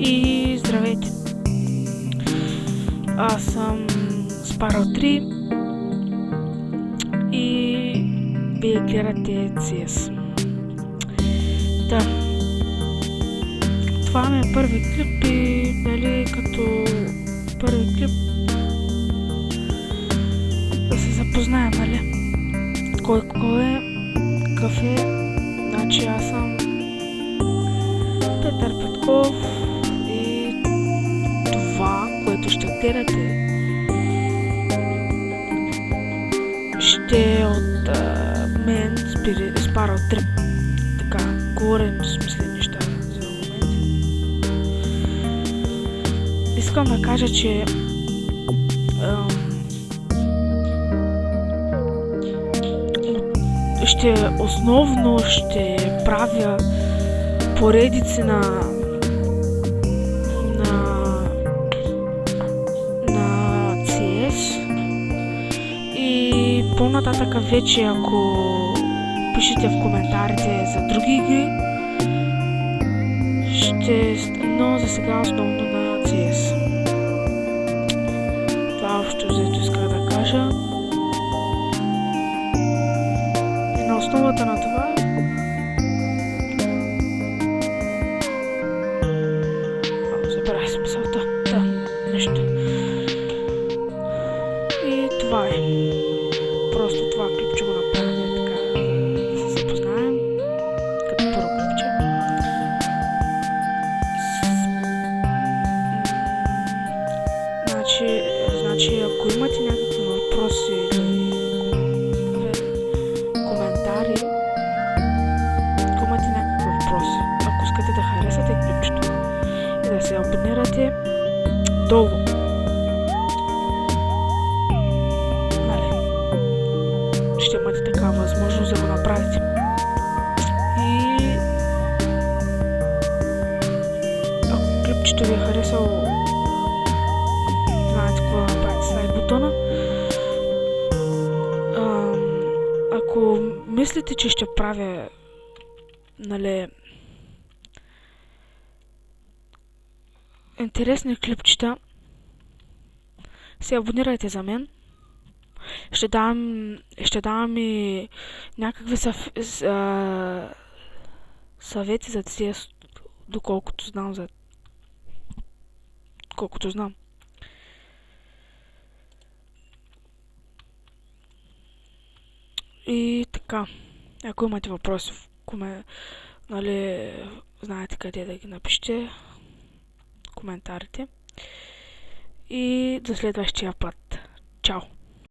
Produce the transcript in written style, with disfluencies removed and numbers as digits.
И здравейте! Аз съм Sparrow 3 и вие гледате CS. Да. Това ми е първи клип и като първи клип да се запознаем, кой е, какъв е. Значи аз съм Петър Петков и това, което ще гледате, ще е от мен, Sparrow 3. Така, говорим смислени неща за момент. Искам да кажа, че основно ще правя поредици на CS и по-нататък вече, ако пишете в коментарите за други игри, но за сега основно на CS. Това общо взето исках да кажа. И на основата на това забравя смисълта. Да, нещо. И това е. Просто това клипче го направя така, да се запознаем като първо клипче. Значи, ако имате някакви въпроси или коментари, ако искате да харесате клипчето и да се абонирате долу, ще имате такава възможност да го направите. И ако клипчето ви е харесало, знаете какво да направите с лайк бутона. Ако мислите, че ще правя интересни клипчета, се абонирайте за мен. Ще давам и някакви съвети за CS, доколкото знам. И така, ако имате въпроси знаете къде да ги напишете коментарите. И до следващия път. Чао!